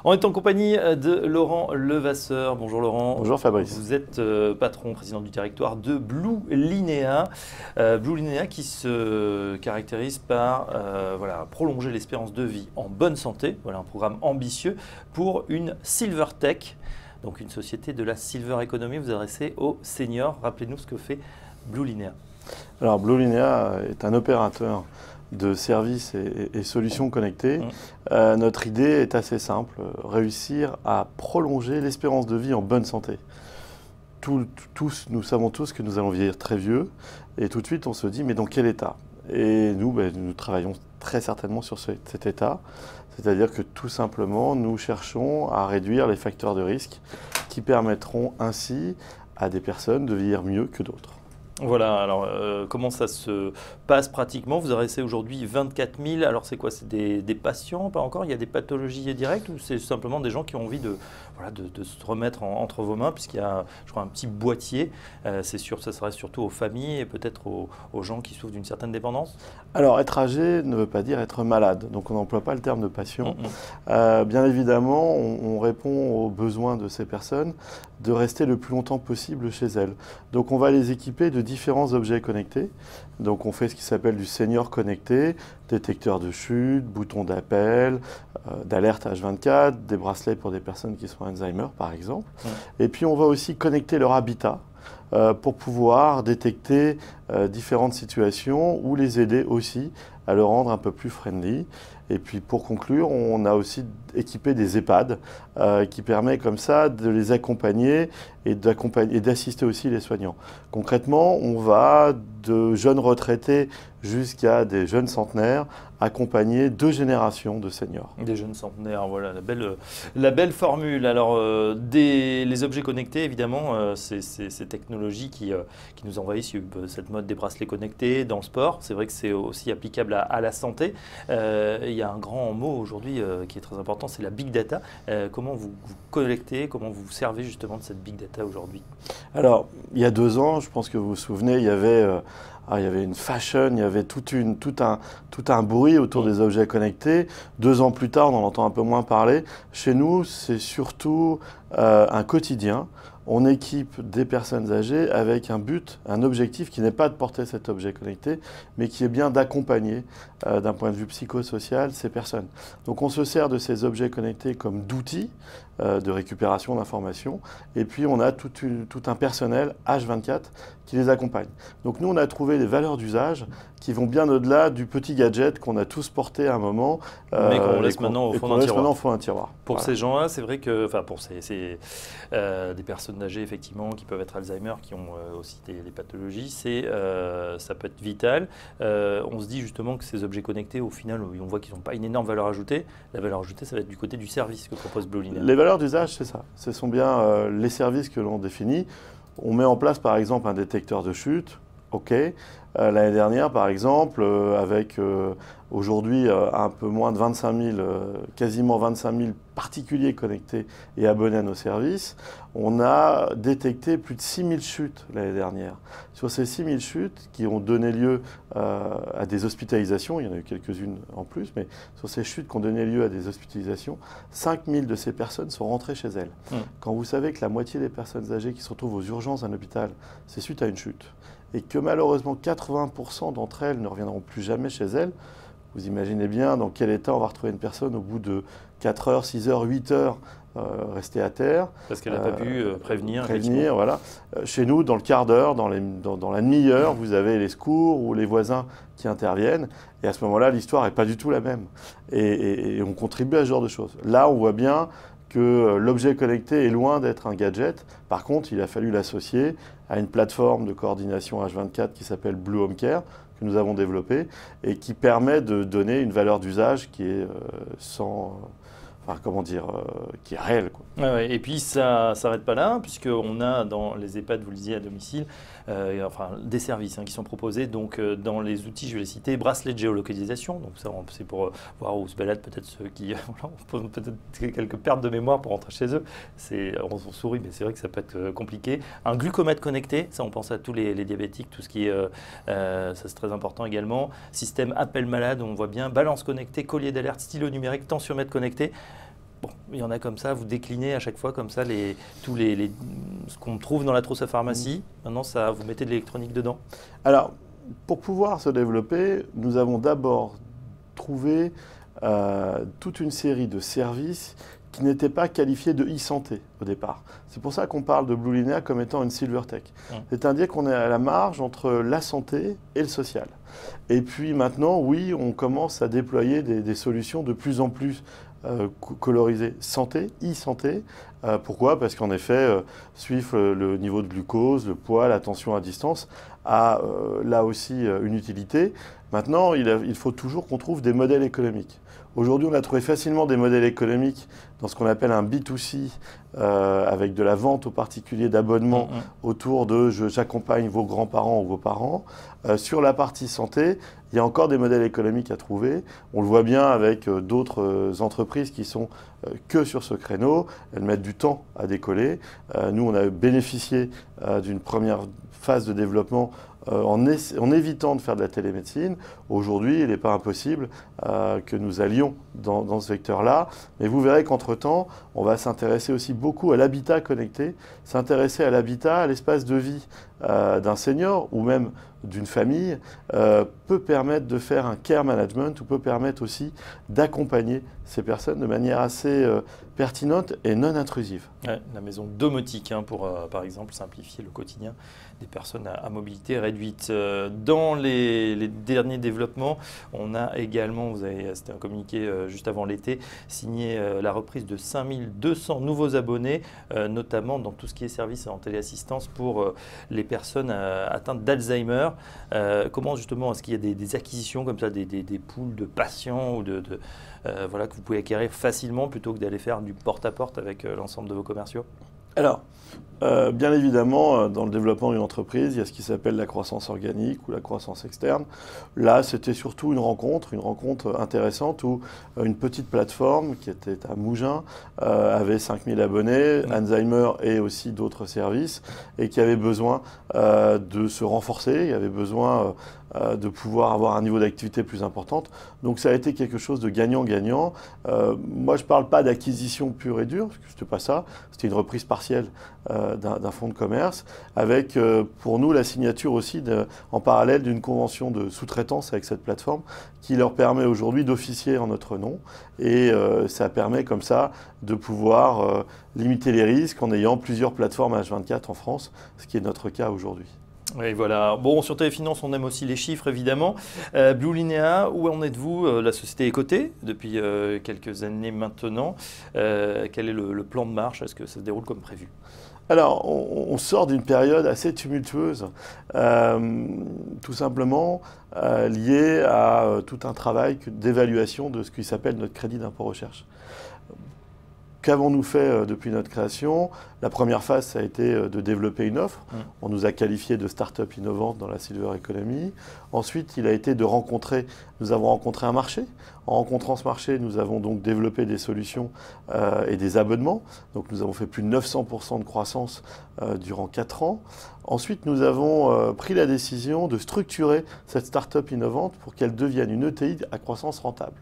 On est en compagnie de Laurent Levasseur. Bonjour Laurent. Bonjour Fabrice. Vous êtes patron, président du directoire de Blue Linea. Blue Linea qui se caractérise par prolonger l'espérance de vie en bonne santé. Voilà un programme ambitieux pour une Silver Tech, donc une société de la Silver Economy. Vous adressez aux seniors. Rappelez-nous ce que fait Blue Linea. Alors Blue Linea est un opérateur de services et solutions connectées. Notre idée est assez simple, réussir à prolonger l'espérance de vie en bonne santé. Nous savons tous que nous allons vieillir très vieux et tout de suite on se dit mais dans quel état? Et nous, nous travaillons très certainement sur cet état, c'est-à-dire que tout simplement nous cherchons à réduire les facteurs de risque qui permettront ainsi à des personnes de vieillir mieux que d'autres. Voilà, alors comment ça se passe pratiquement? Vous adressez aujourd'hui 24 000, alors c'est quoi? C'est des patients, pas encore? Il y a des pathologies directes ou c'est simplement des gens qui ont envie de se remettre entre vos mains, puisqu'il y a, je crois, un petit boîtier, c'est sûr, ça s'adresse surtout aux familles et peut-être aux gens qui souffrent d'une certaine dépendance? Alors être âgé ne veut pas dire être malade, donc on n'emploie pas le terme de patient. Bien évidemment, on répond aux besoins de ces personnes de rester le plus longtemps possible chez elles. Donc on va les équiper de différents objets connectés. Donc on fait ce qui s'appelle du senior connecté, détecteur de chute, bouton d'appel, d'alerte H24, des bracelets pour des personnes qui sont Alzheimer par exemple. Et puis on va aussi connecter leur habitat pour pouvoir détecter différentes situations ou les aider aussi à le rendre un peu plus friendly. Et puis pour conclure, on a aussi équipé des EHPAD qui permet comme ça de les accompagner et d'assister aussi les soignants. Concrètement, on va de jeunes retraités jusqu'à des jeunes centenaires accompagner 2 générations de seniors. Des jeunes centenaires, voilà la belle formule. Alors les objets connectés, évidemment, ces technologies qui nous envahissent, cette mode des bracelets connectés dans le sport. C'est vrai que c'est aussi applicable à la santé. Il y a un grand mot aujourd'hui qui est très important, c'est la big data. Comment vous collectez, comment vous vous servez justement de cette big data aujourd'hui? Alors, il y a 2 ans, je pense que vous vous souvenez, il y avait une fashion, il y avait tout un bruit autour des objets connectés. 2 ans plus tard, on en entend un peu moins parler. Chez nous, c'est surtout un quotidien. On équipe des personnes âgées avec un but, un objectif qui n'est pas de porter cet objet connecté, mais qui est bien d'accompagner d'un point de vue psychosocial ces personnes. Donc on se sert de ces objets connectés comme d'outils de récupération d'informations, et puis on a tout un personnel H24 qui les accompagne. Donc nous on a trouvé des valeurs d'usage qui vont bien au-delà du petit gadget qu'on a tous porté à un moment. Mais qu'on laisse maintenant au fond d'un tiroir. Pour ces gens-là, c'est vrai que, enfin pour des personnes âgées effectivement qui peuvent être Alzheimer, qui ont aussi des pathologies, ça peut être vital. On se dit justement que ces objets connectés, au final, on voit qu'ils n'ont pas une énorme valeur ajoutée. La valeur ajoutée, ça va être du côté du service que propose Blue Linea. Les valeurs d'usage, c'est ça. Ce sont bien les services que l'on définit. On met en place par exemple un détecteur de chute. OK. L'année dernière, par exemple, avec aujourd'hui un peu moins de 25 000, quasiment 25 000 particuliers connectés et abonnés à nos services, on a détecté plus de 6 000 chutes l'année dernière. Sur ces 6 000 chutes qui ont donné lieu à des hospitalisations, il y en a eu quelques-unes en plus, mais sur ces chutes qui ont donné lieu à des hospitalisations, 5 000 de ces personnes sont rentrées chez elles. Quand vous savez que la moitié des personnes âgées qui se retrouvent aux urgences d'un hôpital, c'est suite à une chute, et que malheureusement 80% d'entre elles ne reviendront plus jamais chez elles, vous imaginez bien dans quel état on va retrouver une personne au bout de 4 heures, 6 heures, 8 heures restée à terre. Parce qu'elle n'a pas pu prévenir. Voilà. Chez nous, dans le quart d'heure, dans la demi-heure, vous avez les secours ou les voisins qui interviennent. Et à ce moment-là, l'histoire n'est pas du tout la même. Et on contribue à ce genre de choses. Là, on voit bien que l'objet connecté est loin d'être un gadget. Par contre, il a fallu l'associer à une plateforme de coordination H24 qui s'appelle Blue Home Care, que nous avons développée et qui permet de donner une valeur d'usage qui est qui est réelle, quoi. Ouais, et puis ça ne s'arrête pas là, puisqu'on a dans les EHPAD, vous le disiez, à domicile, des services qui sont proposés. Donc dans les outils, je vais les citer, bracelet de géolocalisation. Donc ça, c'est pour voir où se baladent peut-être ceux qui ont peut-être quelques pertes de mémoire pour rentrer chez eux. On sourit, mais c'est vrai que ça peut être compliqué. Un glucomètre connecté, ça on pense à tous les diabétiques, tout ce qui est, ça c'est très important également. Système appel malade, on voit bien, balance connectée, collier d'alerte, stylo numérique, tensiomètre connecté. Bon, il y en a comme ça, vous déclinez à chaque fois comme ça ce qu'on trouve dans la trousse à pharmacie. Maintenant, vous mettez de l'électronique dedans. Alors, pour pouvoir se développer, nous avons d'abord trouvé toute une série de services qui n'étaient pas qualifiés de e-santé au départ. C'est pour ça qu'on parle de Blue Linea comme étant une silver tech. C'est-à-dire qu'on est à la marge entre la santé et le social. Et puis maintenant, oui, on commence à déployer des solutions de plus en plus colorisées santé, e-santé. Pourquoi? Parce qu'en effet, suivre le niveau de glucose, le poids, la tension à distance a là aussi une utilité. Maintenant, il faut toujours qu'on trouve des modèles économiques. Aujourd'hui, on a trouvé facilement des modèles économiques dans ce qu'on appelle un B2C, avec de la vente aux particuliers d'abonnements autour de j'accompagne vos grands-parents ou vos parents. Sur la partie santé, il y a encore des modèles économiques à trouver. On le voit bien avec d'autres entreprises qui sont que sur ce créneau. Elles mettent du temps à décoller. Nous, on a bénéficié d'une première phase de développement en évitant de faire de la télémédecine. Aujourd'hui, il n'est pas impossible que nous allions dans ce vecteur-là. Mais vous verrez qu'entre-temps, on va s'intéresser aussi beaucoup à l'habitat connecté, s'intéresser à l'habitat, à l'espace de vie d'un senior ou même d'une famille, peut permettre de faire un care management ou peut permettre aussi d'accompagner ces personnes de manière assez pertinente et non intrusive. Ouais, la maison domotique pour, par exemple, simplifier le quotidien des personnes à mobilité réduite. Dans les derniers développements, on a également, c'était un communiqué juste avant l'été, signé la reprise de 5200 nouveaux abonnés, notamment dans tout ce qui est service en téléassistance pour les personnes atteintes d'Alzheimer. Comment justement est-ce qu'il y a des acquisitions comme ça, des pools de patients ou voilà, que vous pouvez acquérir facilement plutôt que d'aller faire du porte-à-porte avec l'ensemble de vos commerciaux? Alors, bien évidemment, dans le développement d'une entreprise, il y a ce qui s'appelle la croissance organique ou la croissance externe. Là, c'était surtout une rencontre intéressante où une petite plateforme qui était à Mougins avait 5000 abonnés, Alzheimer et aussi d'autres services, et qui avait besoin de se renforcer, il y avait besoin de pouvoir avoir un niveau d'activité plus importante. Donc ça a été quelque chose de gagnant-gagnant. Moi, je ne parle pas d'acquisition pure et dure, parce que ce n'était pas ça. C'était une reprise partielle d'un fonds de commerce, avec pour nous la signature aussi en parallèle d'une convention de sous-traitance avec cette plateforme qui leur permet aujourd'hui d'officier en notre nom. Et ça permet comme ça de pouvoir limiter les risques en ayant plusieurs plateformes H24 en France, ce qui est notre cas aujourd'hui. Oui, voilà. Bon, sur Téléfinance, on aime aussi les chiffres, évidemment. Blue Linea, où en êtes-vous? La société est cotée depuis quelques années maintenant. Quel est le plan de marche? Est-ce que ça se déroule comme prévu? Alors, on sort d'une période assez tumultueuse, tout simplement liée à tout un travail d'évaluation de ce qui s'appelle notre crédit d'impôt recherche. Qu'avons-nous fait depuis notre création? La première phase, ça a été de développer une offre. On nous a qualifiés de start-up innovante dans la Silver Economy. Ensuite, nous avons rencontré un marché. En rencontrant ce marché, nous avons donc développé des solutions et des abonnements. Donc nous avons fait plus de 900% de croissance durant 4 ans. Ensuite, nous avons pris la décision de structurer cette start-up innovante pour qu'elle devienne une ETI à croissance rentable.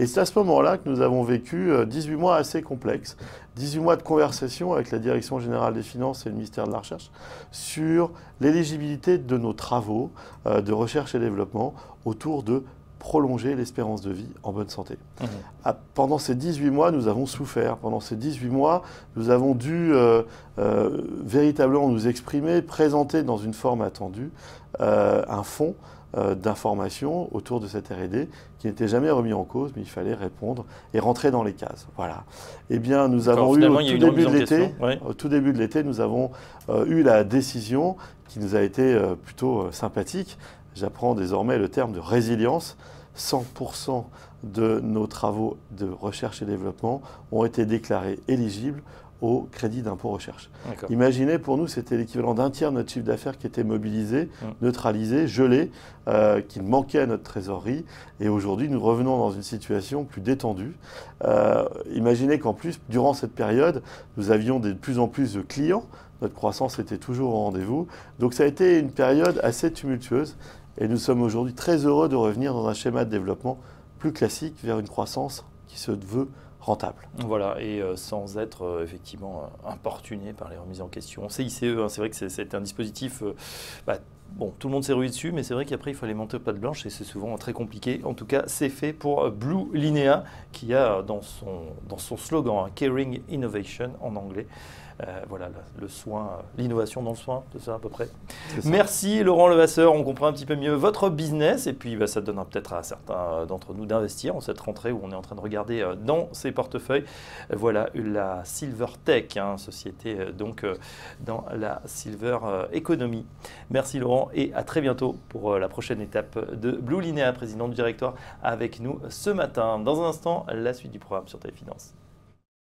Et c'est à ce moment-là que nous avons vécu 18 mois assez complexes, 18 mois de conversation avec la Direction générale des finances et le ministère de la Recherche sur l'éligibilité de nos travaux de recherche et développement autour de prolonger l'espérance de vie en bonne santé. Pendant ces 18 mois, nous avons souffert. Pendant ces 18 mois, nous avons dû véritablement nous exprimer, présenter dans une forme attendue un fonds d'information autour de cette R&D qui n'était jamais remis en cause, mais il fallait répondre et rentrer dans les cases. Voilà. Eh bien, nous avons eu au tout début de l'été, nous avons eu la décision qui nous a été plutôt sympathique. J'apprends désormais le terme de résilience. 100% de nos travaux de recherche et développement ont été déclarés éligibles au crédit d'impôt recherche. Imaginez, pour nous, c'était l'équivalent d'un tiers de notre chiffre d'affaires qui était mobilisé, neutralisé, gelé, qui manquait à notre trésorerie. Et aujourd'hui, nous revenons dans une situation plus détendue. Imaginez qu'en plus, durant cette période, nous avions de plus en plus de clients. Notre croissance était toujours au rendez-vous. Donc ça a été une période assez tumultueuse. Et nous sommes aujourd'hui très heureux de revenir dans un schéma de développement plus classique vers une croissance qui se veut rentable. Voilà, et sans être effectivement importuné par les remises en question. CICE, hein, c'est vrai que c'est un dispositif, bon, tout le monde s'est rué dessus, mais c'est vrai qu'après il faut les monter aux pattes blanches et c'est souvent très compliqué. En tout cas, c'est fait pour Blue Linea qui a dans son slogan Caring Innovation en anglais. Voilà, le soin, l'innovation dans le soin, c'est ça à peu près. Merci Laurent Levasseur, on comprend un petit peu mieux votre business et puis ça donnera peut-être à certains d'entre nous d'investir en cette rentrée où on est en train de regarder dans ses portefeuilles. Voilà la Silver Tech, hein, société donc dans la Silver Economy. Merci Laurent et à très bientôt pour la prochaine étape de Blue Linea, président du directoire avec nous ce matin. Dans un instant, la suite du programme sur Téléfinance.